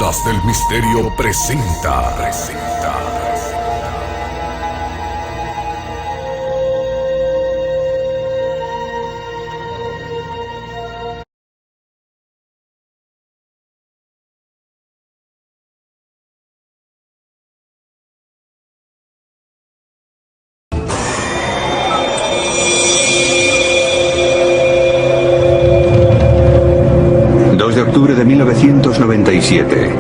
Ondas del Misterio presenta. De octubre de 1997.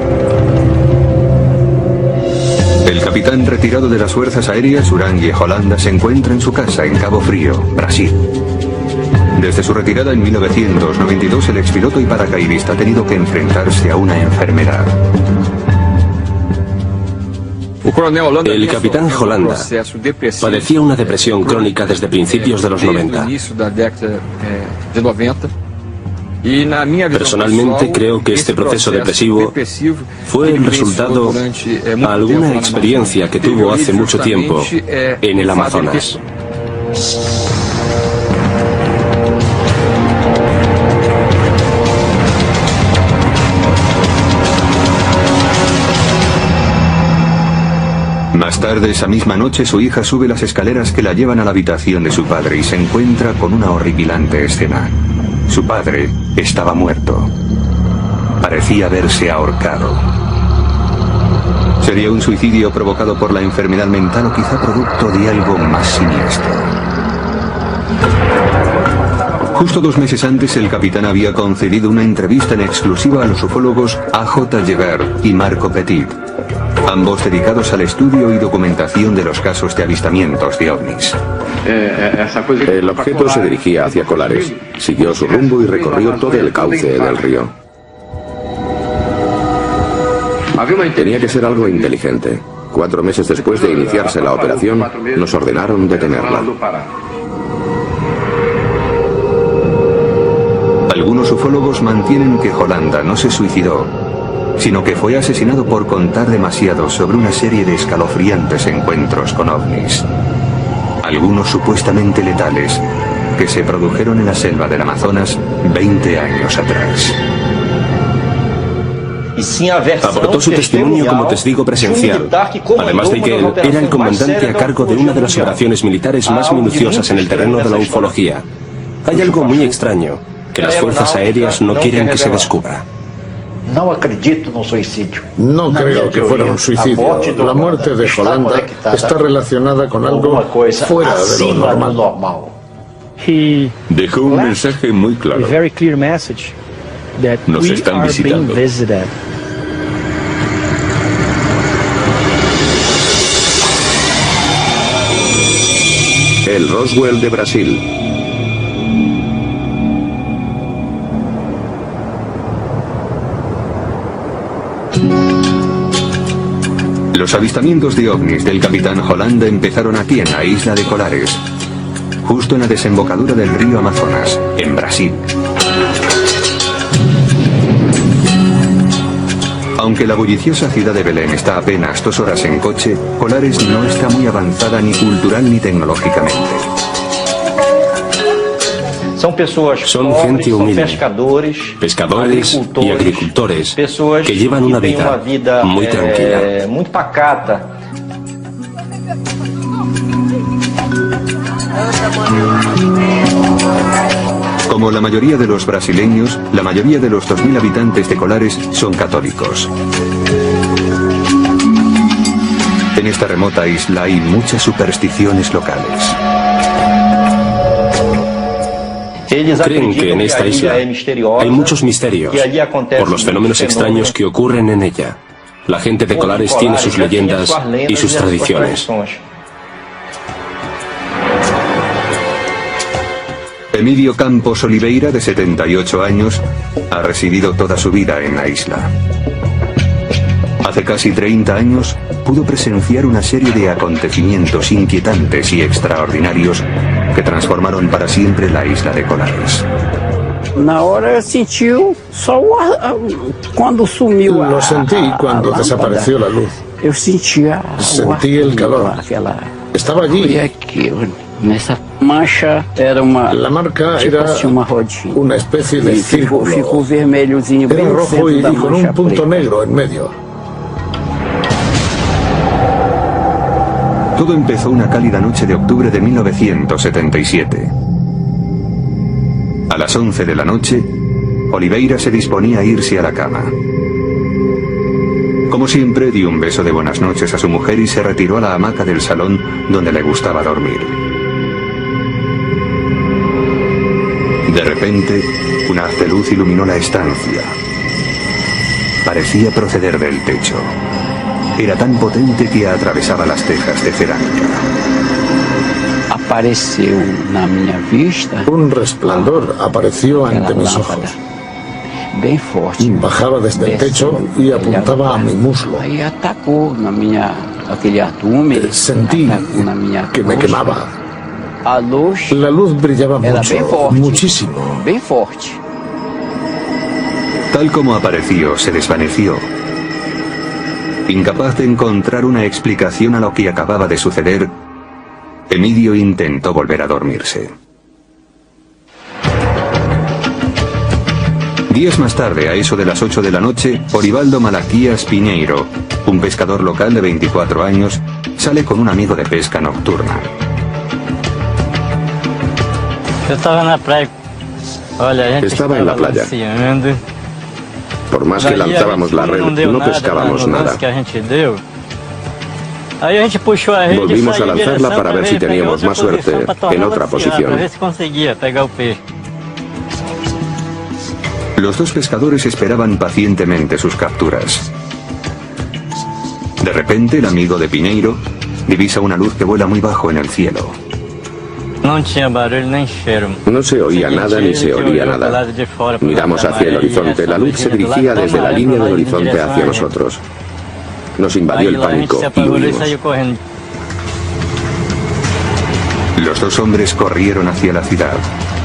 El capitán retirado de las fuerzas aéreas Urangye Holanda se encuentra en su casa en Cabo Frío, Brasil. Desde su retirada en 1992, el expiloto y paracaidista ha tenido que enfrentarse a una enfermedad. El capitán Holanda padecía una depresión crónica desde principios de los 90. Personalmente creo que este proceso depresivo fue el resultado de alguna experiencia que tuvo hace mucho tiempo en el Amazonas. Más tarde esa misma noche, su hija sube las escaleras que la llevan a la habitación de su padre y se encuentra con una horripilante escena. Su padre estaba muerto. Parecía haberse ahorcado. ¿Sería un suicidio provocado por la enfermedad mental o quizá producto de algo más siniestro? Justo 2 meses antes, el capitán había concedido una entrevista en exclusiva a los ufólogos A.J. Gebert y Marco Petit, ambos dedicados al estudio y documentación de los casos de avistamientos de ovnis. El objeto se dirigía hacia Colares, siguió su rumbo y recorrió todo el cauce del río. Tenía que ser algo inteligente. 4 meses después de iniciarse la operación, nos ordenaron detenerla. Algunos ufólogos mantienen que Holanda no se suicidó, sino que fue asesinado por contar demasiado sobre una serie de escalofriantes encuentros con ovnis. Algunos supuestamente letales, que se produjeron en la selva del Amazonas 20 años atrás. Aportó su testimonio como testigo presencial, además de que él era el comandante a cargo de una de las operaciones militares más minuciosas en el terreno de la ufología. Hay algo muy extraño, que las fuerzas aéreas no quieren que se descubra. No creo que fuera un suicidio. La muerte de Holanda está relacionada con algo fuera de lo normal. Dejó un mensaje muy claro. Nos están visitando. El Roswell de Brasil. Los avistamientos de ovnis del capitán Holanda empezaron aquí en la isla de Colares, justo en la desembocadura del río Amazonas, en Brasil. Aunque la bulliciosa ciudad de Belén está apenas 2 horas en coche, Colares no está muy avanzada ni cultural ni tecnológicamente. Son gente humilde, pescadores y agricultores que llevan una vida muy tranquila. Como la mayoría de los brasileños, la mayoría de los 2.000 habitantes de Colares son católicos. En esta remota isla hay muchas supersticiones locales. Creen que en esta isla hay muchos misterios por los fenómenos extraños que ocurren en ella. La gente de Colares tiene sus leyendas y sus tradiciones. Emilio Campos Oliveira, de 78 años, ha residido toda su vida en la isla. Hace casi 30 años pudo presenciar una serie de acontecimientos inquietantes y extraordinarios que transformaron para siempre la isla de Colares. Na hora sentiu só quando sumiu. Lo sentí cuando desapareció la luz. Eu sentia Sentí el calor. Estaba allí. E aqui, nessa mancha era uma. La marca tipo era assim, uma rodinha. una especie de E ficou círculo. vermelhozinho bem Era no rojo centro y da con mancha un punto preta. negro en medio. Todo empezó una cálida noche de octubre de 1977. A las 11 de la noche, Oliveira se disponía a irse a la cama. Como siempre, dio un beso de buenas noches a su mujer y se retiró a la hamaca del salón donde le gustaba dormir. De repente, un haz de luz iluminó la estancia. Parecía proceder del techo. Era tan potente que atravesaba las tejas de cerámica. Apareceu na minha vista Un resplandor apareció aquela ante mis lâmpada ojos. bem forte. Bajaba desde el techo y apuntaba a mi muslo. Aí atacou na minha, aquele ato úmido. Sentí atacou na minha que me coxa. quemaba. A luz La luz brillaba era bem mucho, forte. muchísimo. Bem forte. Tal como apareció, se desvaneció. Incapaz de encontrar una explicación a lo que acababa de suceder, Emilio intentó volver a dormirse. Días más tarde, a eso de las 8 de la noche, Orivaldo Malaquías Piñeiro, un pescador local de 24 años, sale con un amigo de pesca nocturna. Eu estava na praia. Olha, a gente Estaba en la playa. lanceando. Por más que lanzábamos la red, no pescábamos nada. Que a gente deu. Aí a gente puxou a rede. Volvimos saiu a em lanzarla direção para ver pra si pegar teníamos outra más suerte posição pra tornar en otra lancear, posición. Pra ver si conseguia pegar o peixe. Los dos pescadores esperaban pacientemente sus capturas. De repente, el amigo de Piñeiro divisa una luz que vuela muy bajo en el cielo. Não tinha barulho nem cheiro. No se oía nada ni se olía nada. Miramos hacia el horizonte. La luz se dirigía desde la línea del horizonte hacia nosotros. Nos invadió el pánico y huimos. Los dos hombres corrieron hacia la ciudad.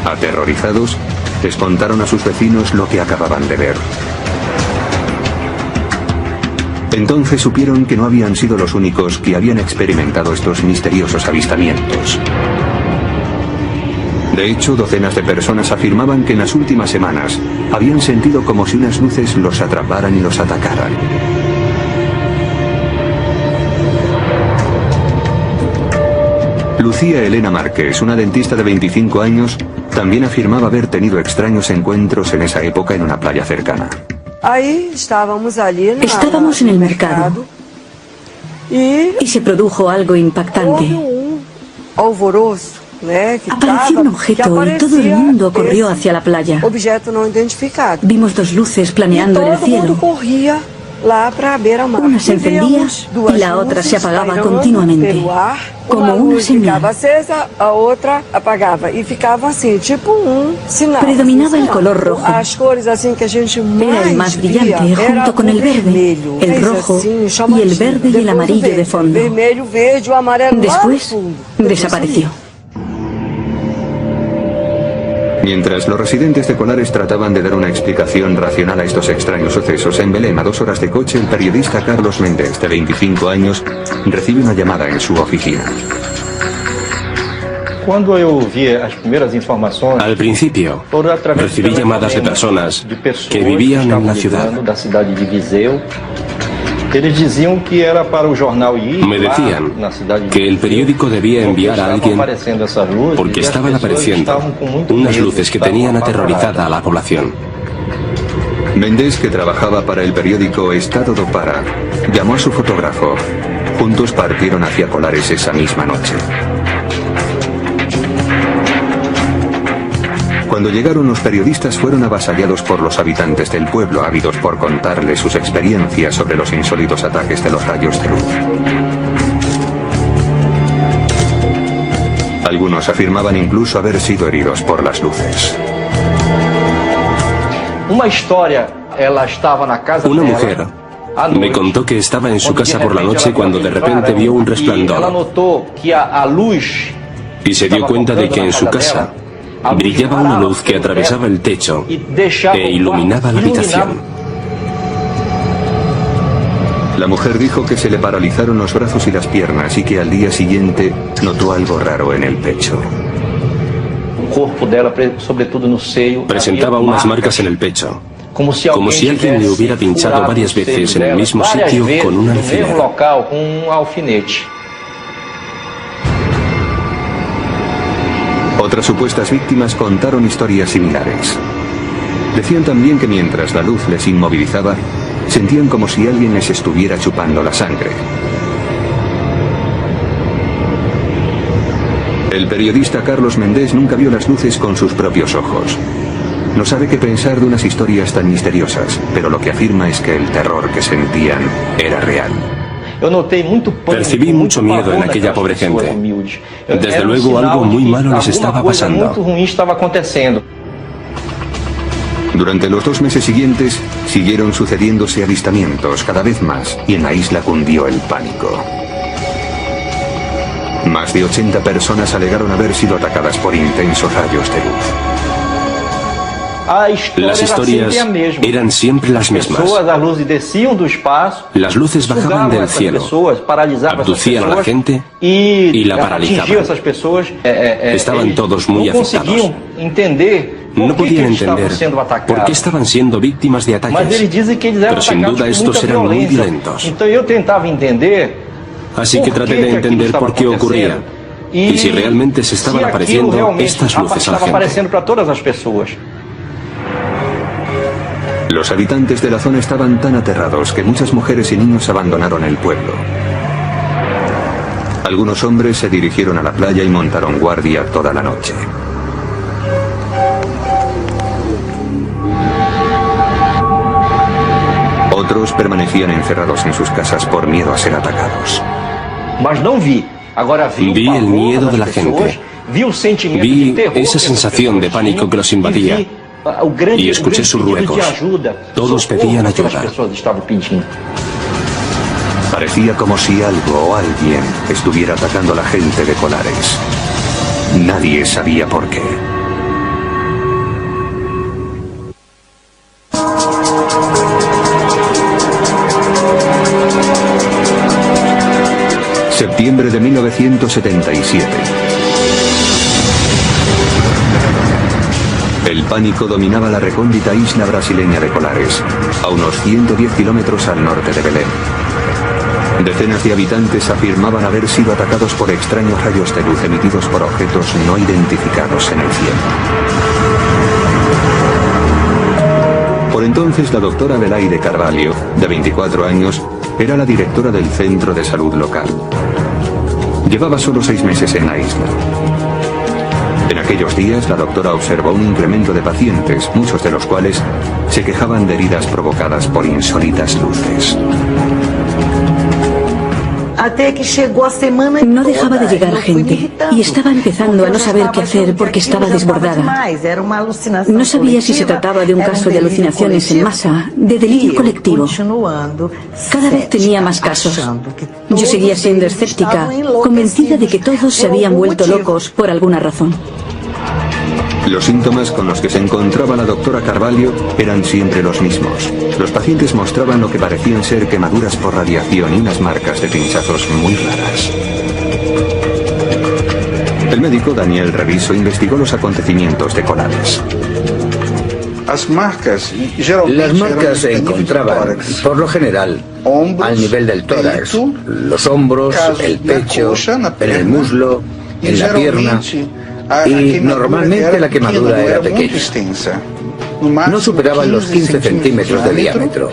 Aterrorizados, les contaron a sus vecinos lo que acababan de ver. Entonces supieron que no habían sido los únicos que habían experimentado estos misteriosos avistamientos. De hecho, docenas de personas afirmaban que en las últimas semanas habían sentido como si unas luces los atraparan y los atacaran. Lucía Elena Márquez, una dentista de 25 años, también afirmaba haber tenido extraños encuentros en esa época en una playa cercana. Estábamos en el mercado y se produjo algo impactante. Apareció un objeto y todo el mundo corrió hacia la playa. Vimos dos luces planeando en el cielo. Una se encendía y la otra se apagaba continuamente, como una señal. Predominaba el color rojo. Era el más brillante, junto con el verde, el rojo y el verde y el amarillo de fondo. Después desapareció. Mientras los residentes de Colares trataban de dar una explicación racional a estos extraños sucesos, en Belém, a 2 horas de coche, el periodista Carlos Méndez, de 25 años, recibe una llamada en su oficina. Al principio, recibí llamadas de personas que vivían en la ciudad. Me decían que el periódico debía enviar a alguien porque estaban apareciendo unas luces que tenían aterrorizada a la población. Méndez, que trabajaba para el periódico Estado do Pará, llamó a su fotógrafo. Juntos partieron hacia Colares esa misma noche. Cuando llegaron, los periodistas fueron avasallados por los habitantes del pueblo, ávidos por contarles sus experiencias sobre los insólitos ataques de los rayos de luz. Algunos afirmaban incluso haber sido heridos por las luces. Una mujer me contó que estaba en su casa por la noche cuando de repente vio un resplandor y se dio cuenta de que en su casa brillaba una luz que atravesaba el techo e iluminaba la habitación. La mujer dijo que se le paralizaron los brazos y las piernas y que al día siguiente notó algo raro en el pecho. Presentaba unas marcas en el pecho, como si alguien le hubiera pinchado varias veces en el mismo sitio con un alfiler. Otras supuestas víctimas contaron historias similares. Decían también que mientras la luz les inmovilizaba, sentían como si alguien les estuviera chupando la sangre. El periodista Carlos Méndez nunca vio las luces con sus propios ojos. No sabe qué pensar de unas historias tan misteriosas, pero lo que afirma es que el terror que sentían era real. Percibí mucho miedo en aquella pobre gente. Desde luego algo muy malo les estaba pasando. Durante los 2 meses siguientes, siguieron sucediéndose avistamientos cada vez más y en la isla cundió el pánico. Más de 80 personas alegaron haber sido atacadas por intensos rayos de luz. Las historias eran siempre las mismas. Las luces bajaban del cielo, abducían a la gente y la paralizaban. Estaban todos muy afectados. No podían entender por qué estaban siendo víctimas de ataques, pero sin duda estos eran muy violentos. Así que traté de entender por qué ocurría y si realmente se estaban apareciendo estas luces a la gente. Los habitantes de la zona estaban tan aterrados que muchas mujeres y niños abandonaron el pueblo. Algunos hombres se dirigieron a la playa y montaron guardia toda la noche. Otros permanecían encerrados en sus casas por miedo a ser atacados. Vi el miedo de la gente. Vi esa sensación de pánico que los invadía. Y escuché sus ruegos. Todos pedían ayuda. Parecía como si algo o alguien estuviera atacando a la gente de Colares. Nadie sabía por qué. Septiembre de 1977. El pánico dominaba la recóndita isla brasileña de Colares, a unos 110 kilómetros al norte de Belém. Decenas de habitantes afirmaban haber sido atacados por extraños rayos de luz emitidos por objetos no identificados en el cielo. Por entonces, la doctora Belaide Carvalho, de 24 años, era la directora del centro de salud local. Llevaba solo 6 meses en la isla. En aquellos días, la doctora observó un incremento de pacientes, muchos de los cuales se quejaban de heridas provocadas por insólitas luces. No dejaba de llegar gente y estaba empezando a no saber qué hacer porque estaba desbordada. No sabía si se trataba de un caso de alucinaciones en masa, de delirio colectivo. Cada vez tenía más casos. Yo seguía siendo escéptica, convencida de que todos se habían vuelto locos por alguna razón. Los síntomas con los que se encontraba la doctora Carvalho eran siempre los mismos. Los pacientes mostraban lo que parecían ser quemaduras por radiación y unas marcas de pinchazos muy raras. El médico Daniel Reviso investigó los acontecimientos de Colares. Las marcas se encontraban, por lo general, al nivel del tórax, los hombros, el pecho, en el muslo, en la pierna. Y normalmente la quemadura era pequeña. No superaban los 15 centímetros de diámetro.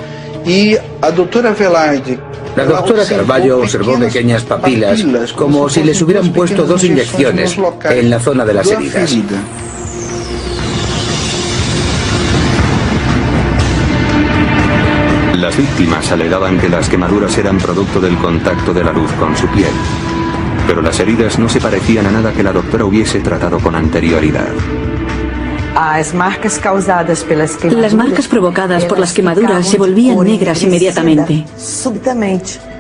La doctora Carvalho observó pequeñas papilas, como si les hubieran puesto 2 inyecciones en la zona de las heridas. Las víctimas alegaban que las quemaduras eran producto del contacto de la luz con su piel. Pero las heridas no se parecían a nada que la doctora hubiese tratado con anterioridad. Las marcas provocadas por las quemaduras se volvían negras inmediatamente,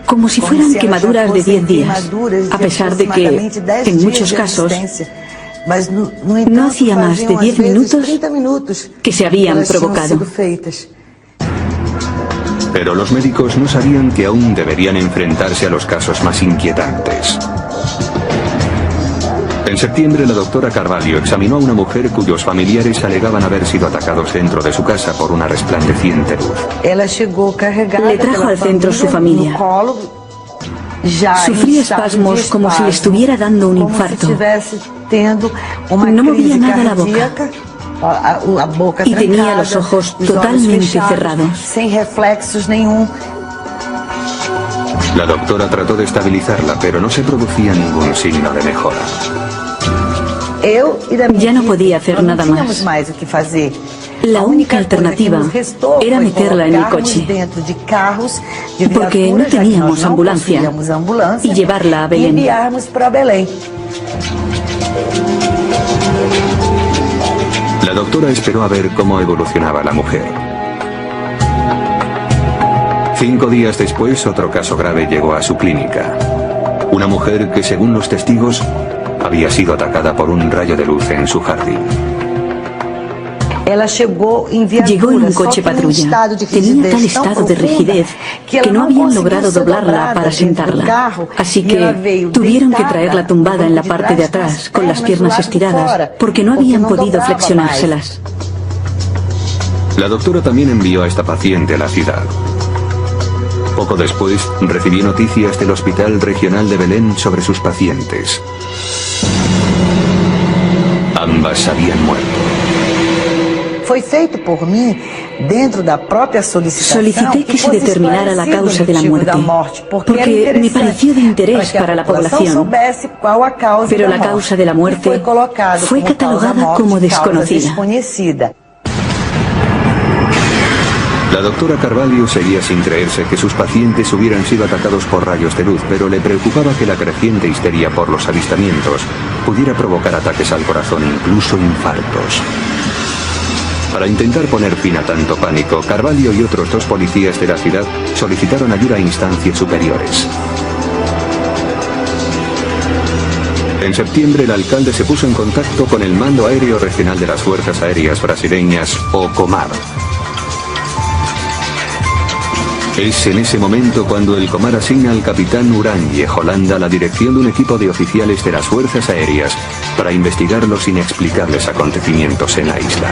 como si fueran quemaduras de 10 días, a pesar de que, en muchos casos, no hacía más de 10 minutos que se habían provocado. Pero los médicos no sabían que aún deberían enfrentarse a los casos más inquietantes. En septiembre, la doctora Carvalho examinó a una mujer cuyos familiares alegaban haber sido atacados dentro de su casa por una resplandeciente luz. Le trajo al centro su familia. Sufría espasmos como si le estuviera dando un infarto. No movía nada la boca. Y tenía los ojos totalmente cerrados. La doctora trató de estabilizarla, pero no se producía ningún signo de mejora. Ya no podía hacer nada más. La única alternativa era meterla en el coche, porque no teníamos ambulancia, y llevarla a Belén. La doctora esperó a ver cómo evolucionaba la mujer. 5 días después, otro caso grave llegó a su clínica. Una mujer que, según los testigos, había sido atacada por un rayo de luz en su jardín. Llegó en un coche patrulla. Tenía tal estado de rigidez que no habían logrado doblarla para sentarla. Así que tuvieron que traerla tumbada en la parte de atrás, con las piernas estiradas, porque no habían podido flexionárselas. La doctora también envió a esta paciente a la ciudad. Poco después, recibió noticias del Hospital Regional de Belén sobre sus pacientes. Ambas habían muerto. Solicité que se determinara la causa de la muerte, porque me pareció de interés para la población, pero la causa de la muerte fue catalogada como desconocida. La doctora Carvalho seguía sin creerse que sus pacientes hubieran sido atacados por rayos de luz, pero le preocupaba que la creciente histeria por los avistamientos pudiera provocar ataques al corazón e incluso infartos. Para intentar poner fin a tanto pánico, Carvalho y otros 2 policías de la ciudad solicitaron ayuda a instancias superiores. En septiembre, el alcalde se puso en contacto con el Mando Aéreo Regional de las Fuerzas Aéreas Brasileñas, o Comar. Es en ese momento cuando el Comar asigna al capitán Uranje Holanda la dirección de un equipo de oficiales de las Fuerzas Aéreas para investigar los inexplicables acontecimientos en la isla.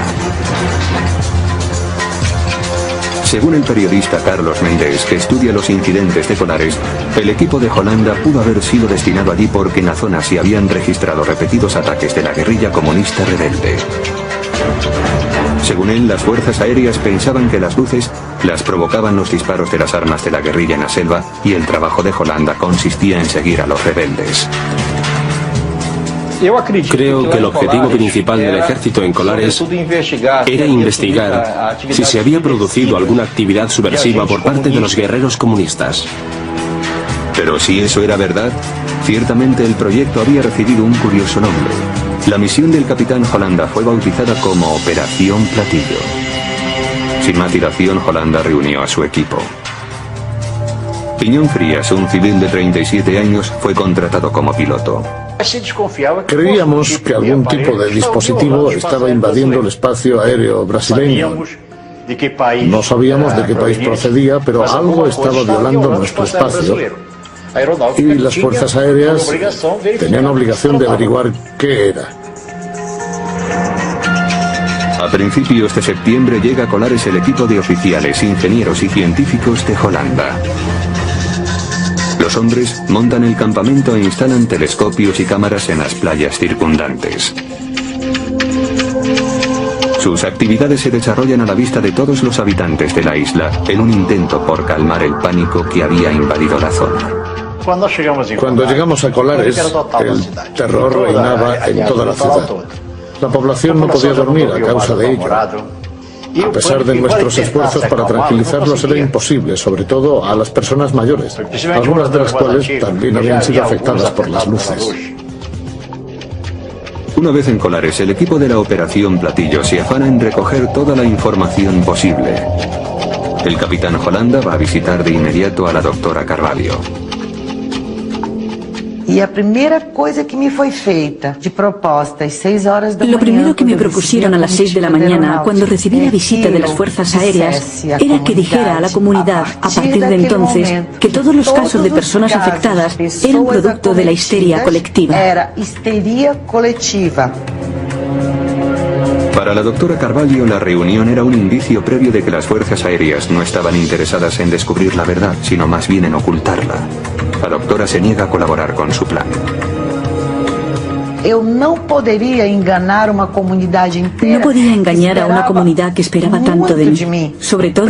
Según el periodista Carlos Mendes, que estudia los incidentes de Colares, el equipo de Holanda pudo haber sido destinado allí porque en la zona se habían registrado repetidos ataques de la guerrilla comunista rebelde. Según él, las fuerzas aéreas pensaban que las luces las provocaban los disparos de las armas de la guerrilla en la selva y el trabajo de Holanda consistía en seguir a los rebeldes. Creo que el objetivo principal del ejército en Colares era investigar si se había producido alguna actividad subversiva por parte de los guerreros comunistas. Pero si eso era verdad, ciertamente el proyecto había recibido un curioso nombre. La misión del capitán Holanda fue bautizada como Operación Platillo. Sin más dilación, Holanda reunió a su equipo. Piñón Frías, un civil de 37 años, fue contratado como piloto. Creíamos que algún tipo de dispositivo estaba invadiendo el espacio aéreo brasileño. No sabíamos de qué país procedía, pero algo estaba violando nuestro espacio. Y las fuerzas aéreas tenían obligación de averiguar qué era. A principios de septiembre llega a Colares el equipo de oficiales, ingenieros y científicos de Holanda. Los hombres montan el campamento e instalan telescopios y cámaras en las playas circundantes. Sus actividades se desarrollan a la vista de todos los habitantes de la isla, en un intento por calmar el pánico que había invadido la zona. Cuando llegamos a Colares, el terror reinaba en toda la ciudad. La población no podía dormir a causa de ello. A pesar de nuestros esfuerzos para tranquilizarlos, era imposible, sobre todo a las personas mayores, algunas de las cuales también habían sido afectadas por las luces. Una vez en Colares, el equipo de la Operación Platillo se afana en recoger toda la información posible. El capitán Holanda va a visitar de inmediato a la doctora Carvalho. Lo primero que me propusieron a las 6 de la mañana, cuando recibí la visita de las fuerzas aéreas, era que dijera a la comunidad, a partir de entonces, que todos los casos de personas afectadas eran producto de la histeria colectiva. Para la doctora Carvalho, la reunión era un indicio previo de que las fuerzas aéreas no estaban interesadas en descubrir la verdad, sino más bien en ocultarla. La doctora se niega a colaborar con su plan. No podía engañar a una comunidad que esperaba tanto de mí, sobre todo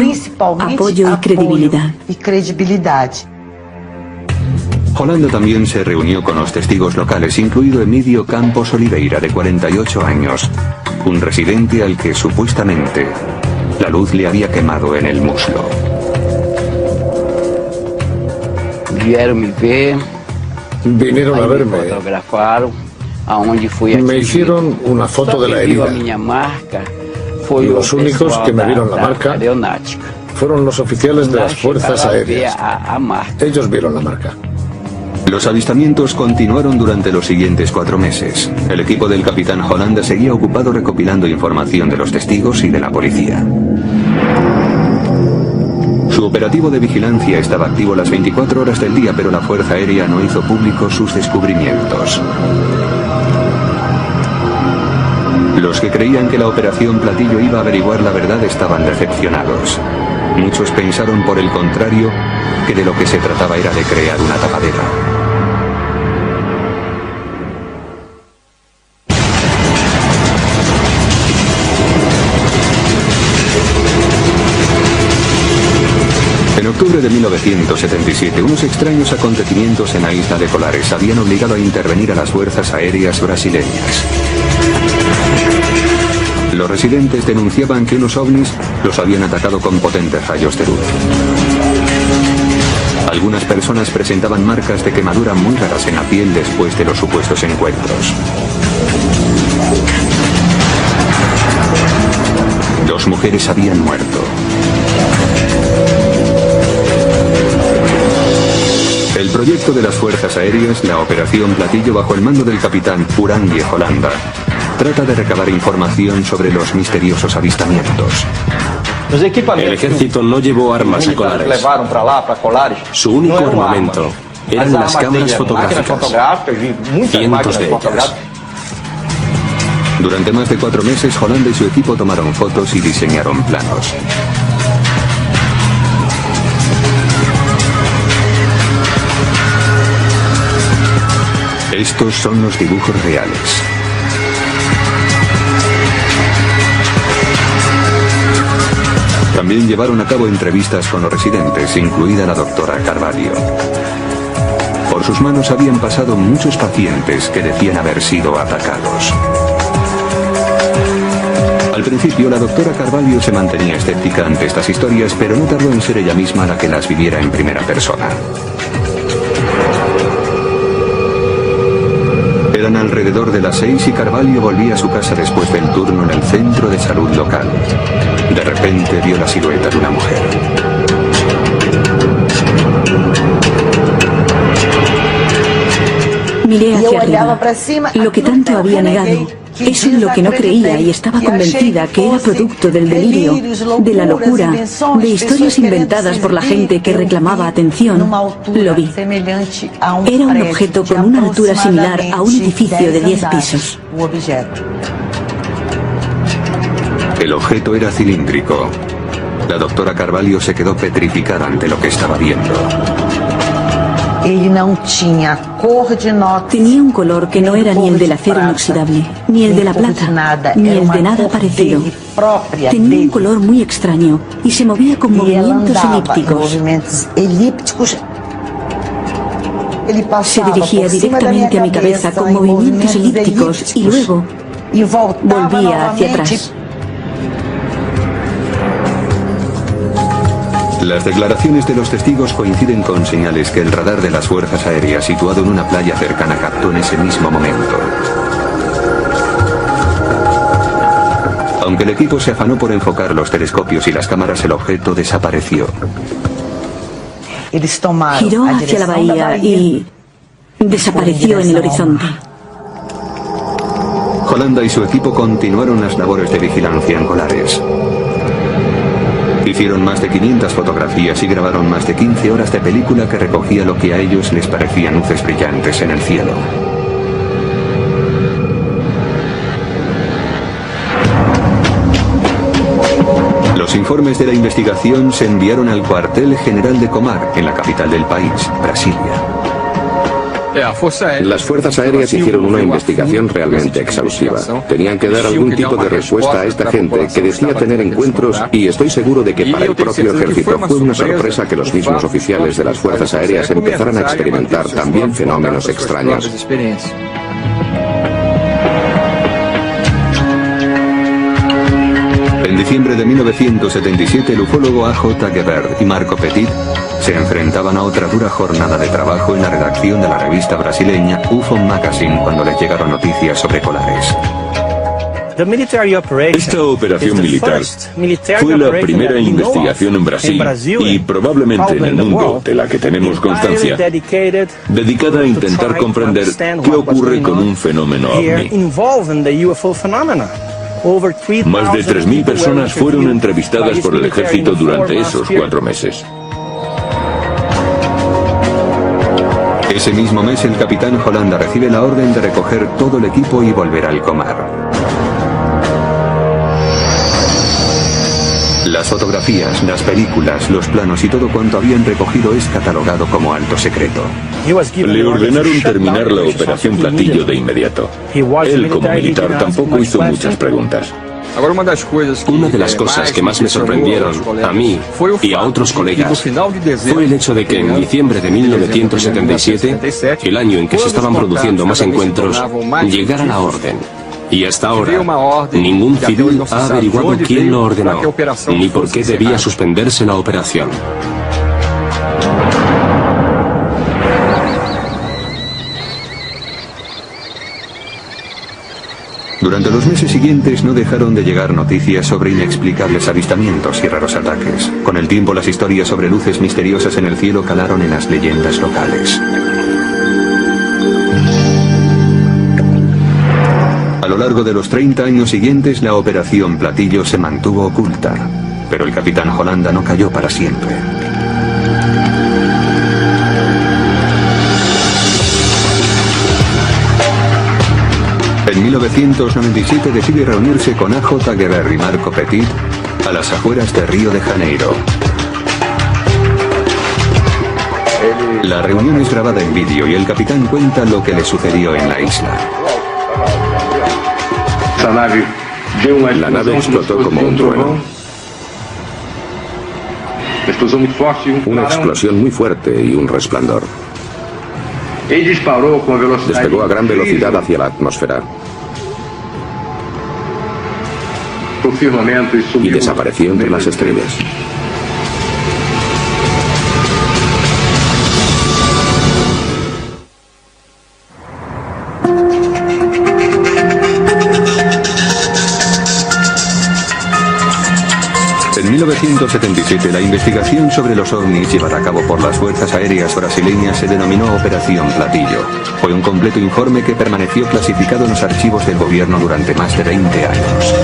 apoyo y credibilidad. Holanda también se reunió con los testigos locales, incluido Emílio Campos Oliveira, de 48 años, un residente al que supuestamente la luz le había quemado en el muslo. Vinieron a verme. Me hicieron una foto de la herida. Los únicos que me vieron la marca fueron los oficiales de las fuerzas aéreas. Ellos vieron la marca. Los avistamientos continuaron durante los siguientes 4 meses. El equipo del capitán Holanda seguía ocupado recopilando información de los testigos y de la policía. Su operativo de vigilancia estaba activo las 24 horas del día, pero la Fuerza Aérea no hizo públicos sus descubrimientos. Los que creían que la Operación Platillo iba a averiguar la verdad estaban decepcionados. Muchos pensaron, por el contrario, que de lo que se trataba era de crear una tapadera. En octubre de 1977, unos extraños acontecimientos en la isla de Colares habían obligado a intervenir a las fuerzas aéreas brasileñas. Los residentes denunciaban que unos ovnis los habían atacado con potentes rayos de luz. Algunas personas presentaban marcas de quemadura muy raras en la piel después de los supuestos encuentros. 2 mujeres habían muerto. El proyecto de las fuerzas aéreas, la Operación Platillo, bajo el mando del capitán Urangui Holanda, trata de recabar información sobre los misteriosos avistamientos. El ejército no llevó armas a Colares. Su único armamento eran las cámaras fotográficas, cientos de ellas. Durante más de 4 meses, Holanda y su equipo tomaron fotos y diseñaron planos. Estos son los dibujos reales. También llevaron a cabo entrevistas con los residentes, incluida la doctora Carvalho. Por sus manos habían pasado muchos pacientes que decían haber sido atacados. Al principio, la doctora Carvalho se mantenía escéptica ante estas historias, pero no tardó en ser ella misma la que las viviera en primera persona. Eran alrededor de las 6 y Carvalho volvía a su casa después del turno en el centro de salud local. De repente vio la silueta de una mujer. Miré hacia arriba, lo que tanto había negado. Eso en lo que no creía y estaba convencida que era producto del delirio, de la locura, de historias inventadas por la gente que reclamaba atención. Lo vi. Era un objeto con una altura similar a un edificio de 10 pisos. El objeto era cilíndrico. La doctora Carvalho se quedó petrificada ante lo que estaba viendo. Tenía un color que no era ni el del acero inoxidable, ni el de la plata, ni el de nada parecido. Tenía un color muy extraño y se movía con movimientos elípticos. Se dirigía directamente a mi cabeza con movimientos elípticos y luego volvía hacia atrás. Las declaraciones de los testigos coinciden con señales que el radar de las fuerzas aéreas situado en una playa cercana captó en ese mismo momento. Aunque el equipo se afanó por enfocar los telescopios y las cámaras, el objeto desapareció. Giró hacia la bahía y desapareció en el horizonte. Holanda y su equipo continuaron las labores de vigilancia en Colares. Hicieron más de 500 fotografías y grabaron más de 15 horas de película que recogía lo que a ellos les parecían luces brillantes en el cielo. Los informes de la investigación se enviaron al cuartel general de Comar, en la capital del país, Brasilia. Las fuerzas aéreas hicieron una investigación realmente exhaustiva. Tenían que dar algún tipo de respuesta a esta gente que decía tener encuentros, y estoy seguro de que para el propio ejército fue una sorpresa que los mismos oficiales de las fuerzas aéreas empezaran a experimentar también fenómenos extraños. En diciembre de 1977, el ufólogo A.J. Gebert y Marco Petit se enfrentaban a otra dura jornada de trabajo en la redacción de la revista brasileña UFO Magazine cuando les llegaron noticias sobre Colares. Esta operación militar fue la primera investigación en Brasil y probablemente en el mundo de la que tenemos constancia, dedicada a intentar comprender qué ocurre con un fenómeno ovni. Más de 3.000 personas fueron entrevistadas por el ejército durante esos 4 meses. Ese mismo mes, el capitán Holanda recibe la orden de recoger todo el equipo y volver al Comar. Las fotografías, las películas, los planos y todo cuanto habían recogido es catalogado como alto secreto. Le ordenaron terminar la operación Platillo de inmediato. Él, como militar, tampoco hizo muchas preguntas. Una de las cosas que más me sorprendieron a mí y a otros colegas fue el hecho de que en diciembre de 1977, el año en que se estaban produciendo más encuentros, llegara la orden. Y hasta ahora, ningún civil ha averiguado quién lo ordenó, ni por qué debía suspenderse la operación. Durante los meses siguientes no dejaron de llegar noticias sobre inexplicables avistamientos y raros ataques. Con el tiempo, las historias sobre luces misteriosas en el cielo calaron en las leyendas locales. A lo largo de los 30 años siguientes, la operación Platillo se mantuvo oculta, pero el capitán Holanda no cayó para siempre. En 1997 decide reunirse con A.J. Gebert y Marco Petit a las afueras de Río de Janeiro. La reunión es grabada en vídeo y el capitán cuenta lo que le sucedió en la isla. La nave explotó como un trueno. Una explosión muy fuerte y un resplandor. Despegó a gran velocidad hacia la atmósfera y desapareció entre las estrellas. En 1977, la investigación sobre los ovnis llevada a cabo por las fuerzas aéreas brasileñas se denominó Operación Platillo. Fue un completo informe que permaneció clasificado en los archivos del gobierno durante más de 20 años.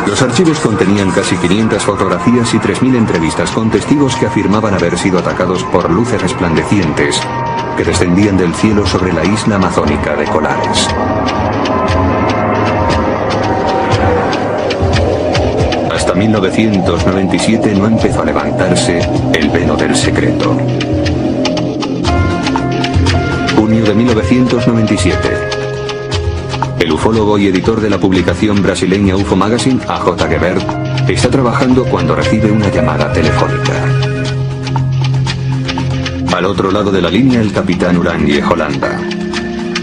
Los archivos contenían casi 500 fotografías y 3.000 entrevistas con testigos que afirmaban haber sido atacados por luces resplandecientes que descendían del cielo sobre la isla amazónica de Colares. Hasta 1997 no empezó a levantarse el velo del secreto. Junio de 1997. El ufólogo y editor de la publicación brasileña UFO Magazine, A.J. Gebert, está trabajando cuando recibe una llamada telefónica. Al otro lado de la línea, el capitán Urangue Holanda.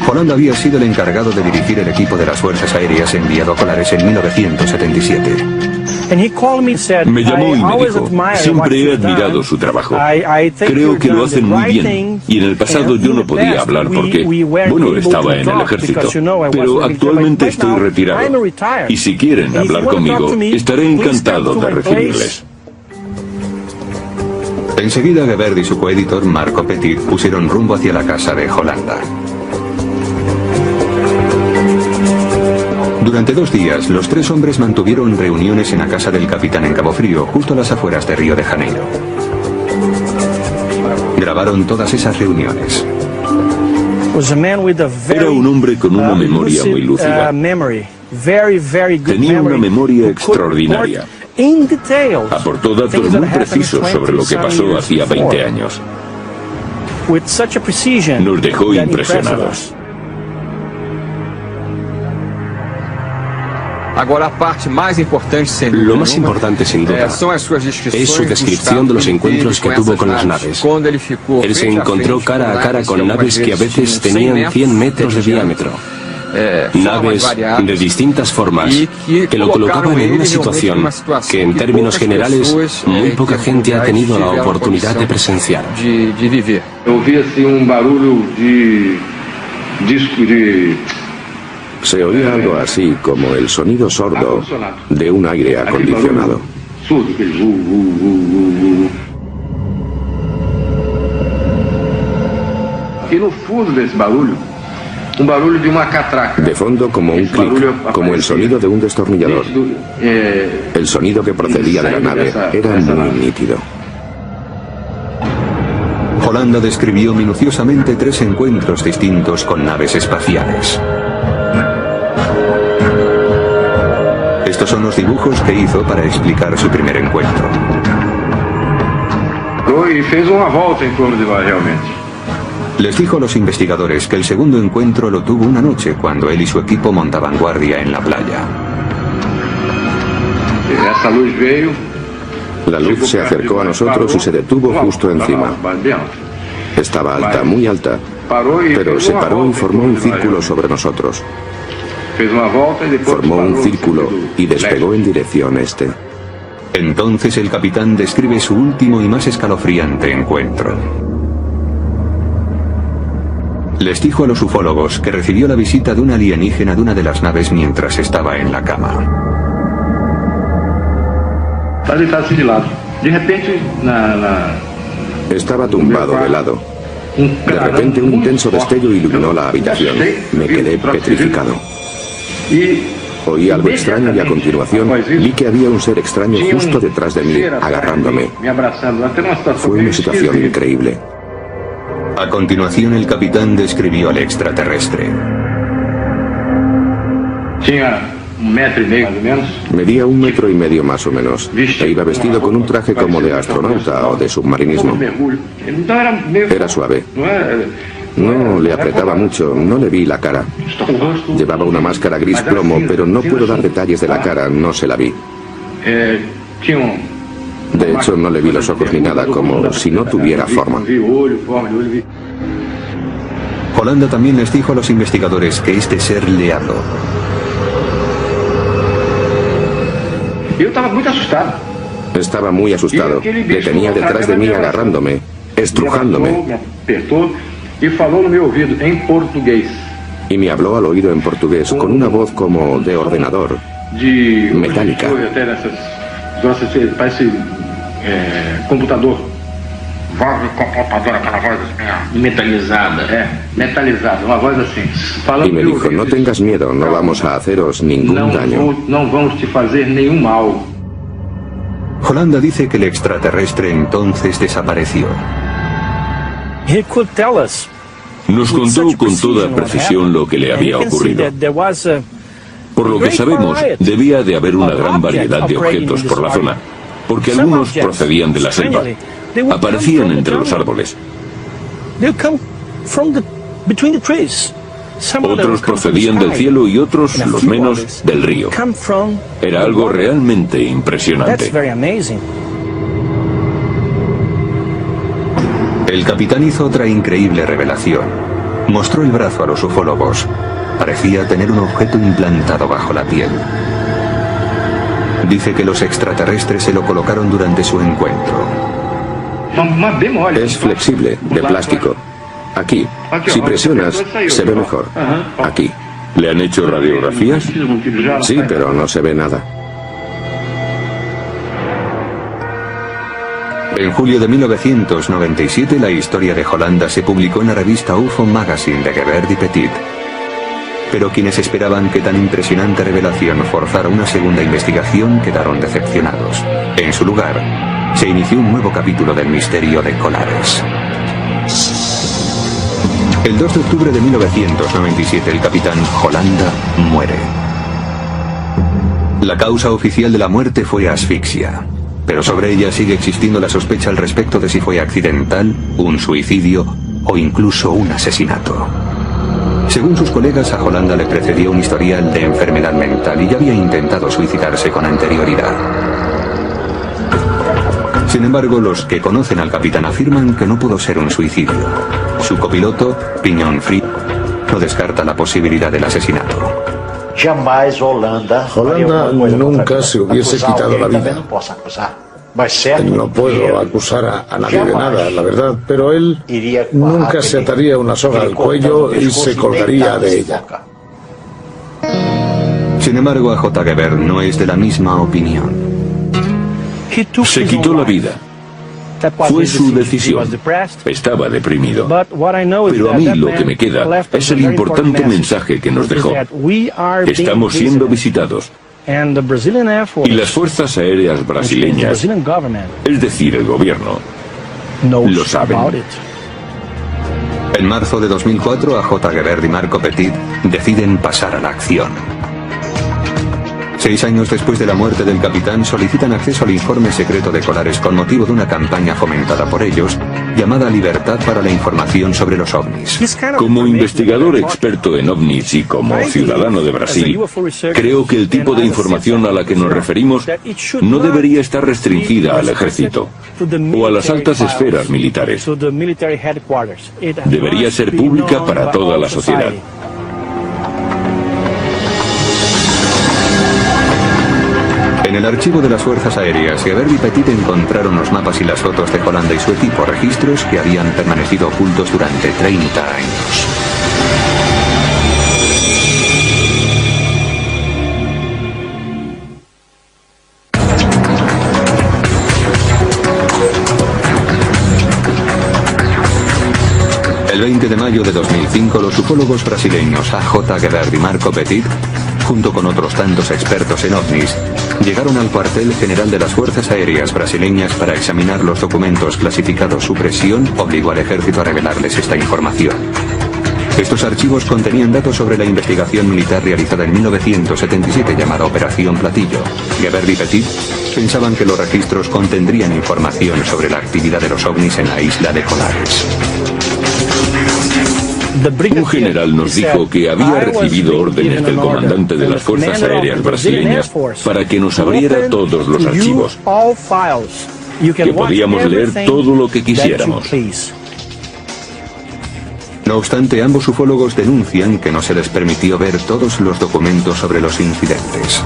Holanda había sido el encargado de dirigir el equipo de las fuerzas aéreas enviado a Colares en 1977. Me llamó y me dijo, siempre he admirado su trabajo. Creo que lo hacen muy bien. Y en el pasado yo no podía hablar porque, bueno, estaba en el ejército. Pero actualmente estoy retirado. Y si quieren hablar conmigo, estaré encantado de recibirles. Enseguida Geberd y su coeditor Marco Petit pusieron rumbo hacia la casa de Holanda. Durante 2 días, los 3 hombres mantuvieron reuniones en la casa del capitán en Cabo Frío, justo a las afueras de Río de Janeiro. Grabaron todas esas reuniones. Era un hombre con una memoria muy lúcida. Tenía una memoria extraordinaria. Aportó datos muy precisos sobre lo que pasó hacía 20 años. Nos dejó impresionados. Lo más importante, sin duda, es su descripción de los encuentros que tuvo con las naves. Él se encontró cara a cara con naves que a veces tenían 100 metros de diámetro. Naves de distintas formas que lo colocaban en una situación que en términos generales muy poca gente ha tenido la oportunidad de presenciar. Se oía algo así como el sonido sordo de un aire acondicionado. De fondo, como un clic, como el sonido de un destornillador. El sonido que procedía de la nave era muy nítido. Holanda describió minuciosamente 3 encuentros distintos con naves espaciales. Estos son los dibujos que hizo para explicar su primer encuentro. Les dijo a los investigadores que el segundo encuentro lo tuvo una noche cuando él y su equipo montaban guardia en la playa. La luz se acercó a nosotros y se detuvo justo encima. Estaba alta, muy alta, pero se paró y formó un círculo sobre nosotros. Formó un círculo y despegó en dirección este. Entonces el capitán describe su último y más escalofriante encuentro. Les dijo a los ufólogos que recibió la visita de un alienígena de una de las naves mientras estaba en la cama. Estaba tumbado de lado. De repente un intenso destello iluminó la habitación. Me quedé petrificado. Oí algo extraño y a continuación vi que había un ser extraño justo detrás de mí, agarrándome. Fue una situación increíble. A continuación el capitán describió al extraterrestre. Medía 1,5 metros más o menos e iba vestido con un traje como de astronauta o de submarinismo. Era suave. No le apretaba mucho, no le vi la cara. Llevaba una máscara gris plomo, pero no puedo dar detalles de la cara, no se la vi. De hecho, no le vi los ojos ni nada, como si no tuviera forma. Holanda también les dijo a los investigadores que este ser le habló. Estaba muy asustado. Le tenía detrás de mí agarrándome, estrujándome. Y me habló al oído en portugués con una voz como de ordenador, metálica. Computador. Voz de computador, aquela voz metalizada, metalizada, una voz así. Y me dijo, no tengas miedo, no vamos a haceros ningún daño. No vamos te fazer nenhum mal. Holanda dice que el extraterrestre entonces desapareció. Nos contó con toda precisión lo que le había ocurrido. Por lo que sabemos, debía de haber una gran variedad de objetos por la zona, porque algunos procedían de la selva, aparecían entre los árboles. Otros procedían del cielo y otros, los menos, del río. Era algo realmente impresionante. El capitán hizo otra increíble revelación. Mostró el brazo a los ufólogos. Parecía tener un objeto implantado bajo la piel. Dice que los extraterrestres se lo colocaron durante su encuentro. Es flexible, de plástico. Aquí, si presionas, se ve mejor. Aquí. ¿Le han hecho radiografías? Sí, pero no se ve nada. En julio de 1997, la historia de Holanda se publicó en la revista UFO Magazine de Gerbert y Petit. Pero quienes esperaban que tan impresionante revelación forzara una segunda investigación quedaron decepcionados. En su lugar, se inició un nuevo capítulo del misterio de Colares. El 2 de octubre de 1997, el capitán Holanda muere. La causa oficial de la muerte fue asfixia, pero sobre ella sigue existiendo la sospecha al respecto de si fue accidental, un suicidio o incluso un asesinato. Según sus colegas, a Holanda le precedió un historial de enfermedad mental y ya había intentado suicidarse con anterioridad. Sin embargo, los que conocen al capitán afirman que no pudo ser un suicidio. Su copiloto, Pignon Fried, no descarta la posibilidad del asesinato. Holanda nunca se hubiese quitado la vida. No puedo acusar a nadie de nada, la verdad, pero él nunca se ataría una soga al cuello y se colgaría de ella. Sin embargo, A.J. Gerbert no es de la misma opinión. Se quitó la vida. Fue su decisión. Estaba deprimido. Pero a mí lo que me queda es el importante mensaje que nos dejó. Estamos siendo visitados. Y las fuerzas aéreas brasileñas, es decir, el gobierno, lo saben. En marzo de 2004, A.J. Gerbert y Marco Petit deciden pasar a la acción. 6 años después de la muerte del capitán, solicitan acceso al informe secreto de Colares con motivo de una campaña fomentada por ellos, llamada Libertad para la Información sobre los OVNIs. Como investigador experto en OVNIs y como ciudadano de Brasil, creo que el tipo de información a la que nos referimos no debería estar restringida al ejército o a las altas esferas militares. Debería ser pública para toda la sociedad. En el archivo de las Fuerzas Aéreas, Gerbert y Petit encontraron los mapas y las fotos de Holanda y su equipo, registros que habían permanecido ocultos durante 30 años. El 20 de mayo de 2005, los ufólogos brasileños A.J. Gerbert y Marco Petit, junto con otros tantos expertos en OVNIs, llegaron al cuartel general de las Fuerzas Aéreas brasileñas para examinar los documentos clasificados. Su presión obligó al ejército a revelarles esta información. Estos archivos contenían datos sobre la investigación militar realizada en 1977 llamada Operación Platillo. Gerbert y Petit pensaban que los registros contendrían información sobre la actividad de los OVNIs en la isla de Colares. Un general nos dijo que había recibido órdenes del comandante de las Fuerzas Aéreas brasileñas para que nos abriera todos los archivos, que podíamos leer todo lo que quisiéramos. No obstante, ambos ufólogos denuncian que no se les permitió ver todos los documentos sobre los incidentes.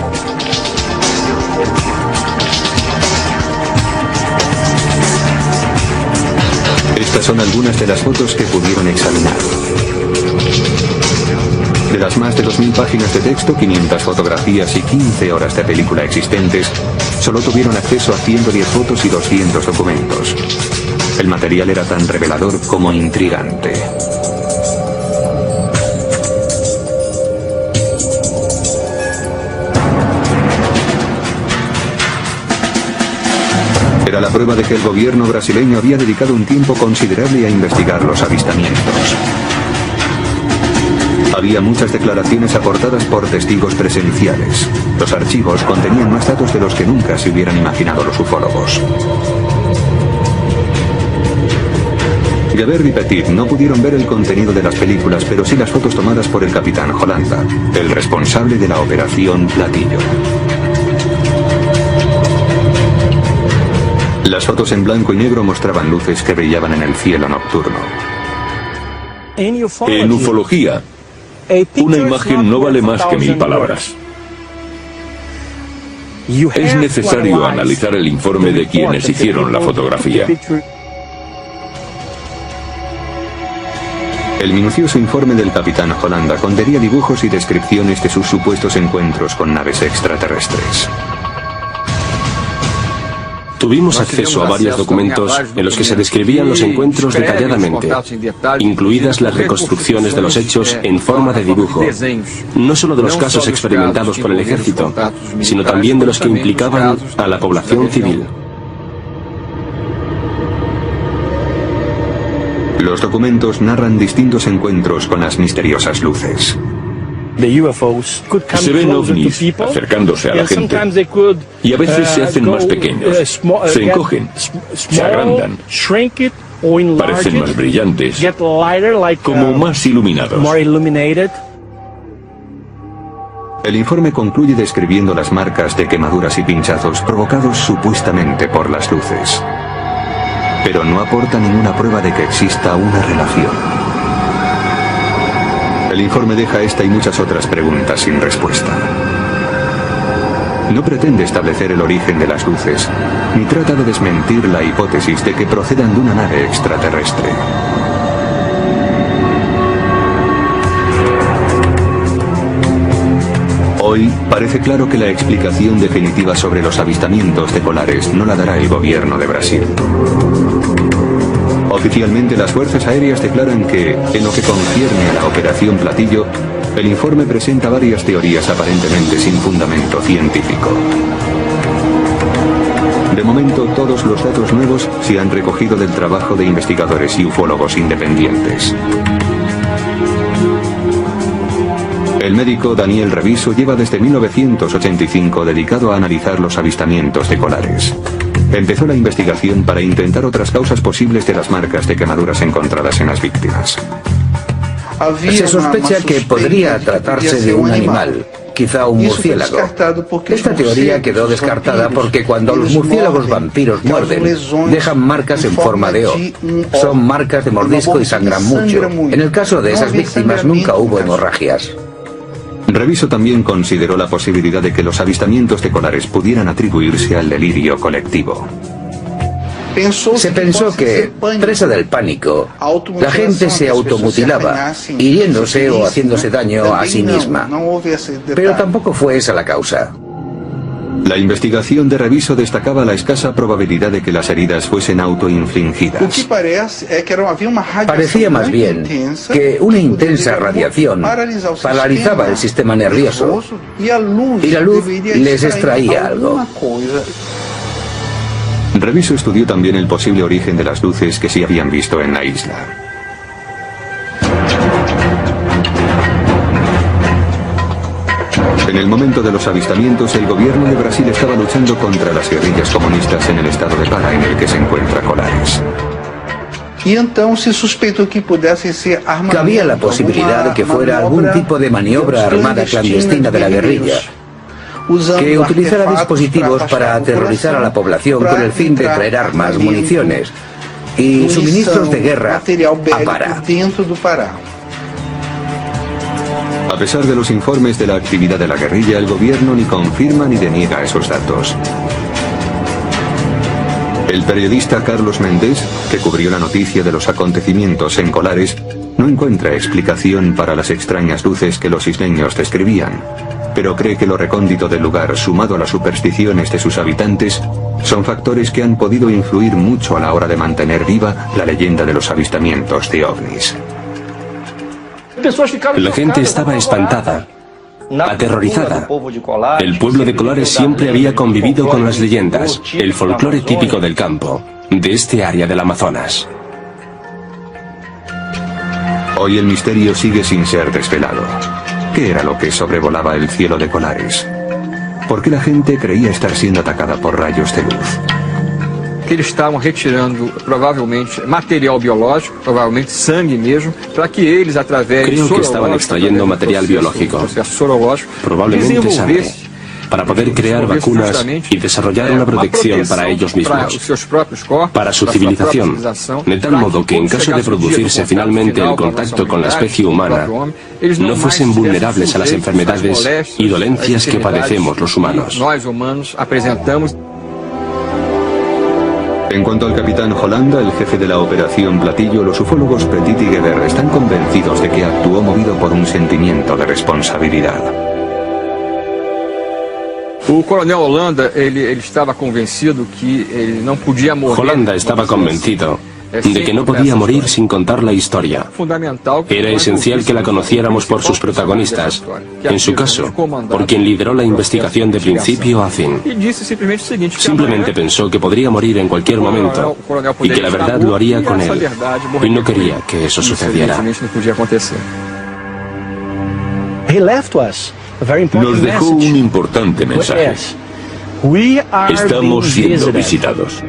Estas son algunas de las fotos que pudieron examinar. De las más de 2.000 páginas de texto, 500 fotografías y 15 horas de película existentes, solo tuvieron acceso a 110 fotos y 200 documentos. El material era tan revelador como intrigante. Era la prueba de que el gobierno brasileño había dedicado un tiempo considerable a investigar los avistamientos. Había muchas declaraciones aportadas por testigos presenciales. Los archivos contenían más datos de los que nunca se hubieran imaginado los ufólogos. Gerbert y Petit no pudieron ver el contenido de las películas, pero sí las fotos tomadas por el capitán Holanda, el responsable de la Operación Platillo. Las fotos en blanco y negro mostraban luces que brillaban en el cielo nocturno. En ufología, una imagen no vale más que 1000 palabras. Es necesario analizar el informe de quienes hicieron la fotografía. El minucioso informe del capitán Holanda contenía dibujos y descripciones de sus supuestos encuentros con naves extraterrestres. Tuvimos acceso a varios documentos en los que se describían los encuentros detalladamente, incluidas las reconstrucciones de los hechos en forma de dibujo, no solo de los casos experimentados por el ejército, sino también de los que implicaban a la población civil. Los documentos narran distintos encuentros con las misteriosas luces. Se ven ovnis acercándose a la gente y a veces se hacen más pequeños, se encogen, se agrandan, parecen más brillantes, como más iluminados. El informe concluye describiendo las marcas de quemaduras y pinchazos provocados supuestamente por las luces, pero no aporta ninguna prueba de que exista una relación. El informe deja esta y muchas otras preguntas sin respuesta. No pretende establecer el origen de las luces, ni trata de desmentir la hipótesis de que procedan de una nave extraterrestre. Hoy parece claro que la explicación definitiva sobre los avistamientos de colares no la dará el gobierno de Brasil. Oficialmente, las fuerzas aéreas declaran que, en lo que concierne a la Operación Platillo, el informe presenta varias teorías aparentemente sin fundamento científico. De momento, todos los datos nuevos se han recogido del trabajo de investigadores y ufólogos independientes. El médico Daniel Reviso lleva desde 1985 dedicado a analizar los avistamientos de colares. Empezó la investigación para intentar otras causas posibles de las marcas de quemaduras encontradas en las víctimas. Se sospecha que podría tratarse de un animal, quizá un murciélago. Esta teoría quedó descartada porque cuando los murciélagos vampiros muerden, dejan marcas en forma de O. Son marcas de mordisco y sangran mucho. En el caso de esas víctimas nunca hubo hemorragias. Reviso también consideró la posibilidad de que los avistamientos de colares pudieran atribuirse al delirio colectivo. Se pensó que, presa del pánico, la gente se automutilaba, hiriéndose o haciéndose daño a sí misma. Pero tampoco fue esa la causa. La investigación de Reviso destacaba la escasa probabilidad de que las heridas fuesen autoinfligidas. Parecía más bien que una intensa radiación paralizaba el sistema nervioso y la luz les extraía algo. Reviso estudió también el posible origen de las luces que se habían visto en la isla. En el momento de los avistamientos, el gobierno de Brasil estaba luchando contra las guerrillas comunistas en el estado de Pará en el que se encuentra Colares. Cabía la posibilidad de que fuera algún tipo de maniobra armada clandestina de la guerrilla, que utilizara dispositivos para aterrorizar a la población con el fin de traer armas, municiones y suministros de guerra a Pará. A pesar de los informes de la actividad de la guerrilla, el gobierno ni confirma ni deniega esos datos. El periodista Carlos Méndez, que cubrió la noticia de los acontecimientos en Colares, no encuentra explicación para las extrañas luces que los isleños describían, pero cree que lo recóndito del lugar, sumado a las supersticiones de sus habitantes, son factores que han podido influir mucho a la hora de mantener viva la leyenda de los avistamientos de ovnis. La gente estaba espantada, aterrorizada. El pueblo de Colares siempre había convivido con las leyendas, el folclore típico del campo, de este área del Amazonas. Hoy el misterio sigue sin ser desvelado. ¿Qué era lo que sobrevolaba el cielo de Colares? ¿Por qué la gente creía estar siendo atacada por rayos de luz? Que eles estavam retirando provavelmente material biológico, provavelmente sangue mesmo, para que eles através Creo que estaban extrayendo material biológico, probablemente sangre, para poder crear vacunas y desarrollar una protección para ellos mismos, para su civilización, de tal modo que en caso de producirse finalmente el contacto con la especie humana, no fuesen vulnerables a las enfermedades y dolencias que padecemos los humanos. En cuanto al capitán Holanda, el jefe de la Operación Platillo, los ufólogos Petit y Geber están convencidos de que actuó movido por un sentimiento de responsabilidad. O coronel Holanda, ele estava convencido que ele não podia morrer. Holanda estaba convencido de que no podía morir sin contar la historia. Era esencial que la conociéramos por sus protagonistas, en su caso, por quien lideró la investigación de principio a fin. Simplemente pensó que podría morir en cualquier momento y que la verdad lo haría con él, y no quería que eso sucediera. Nos dejó un importante mensaje. Estamos siendo visitados.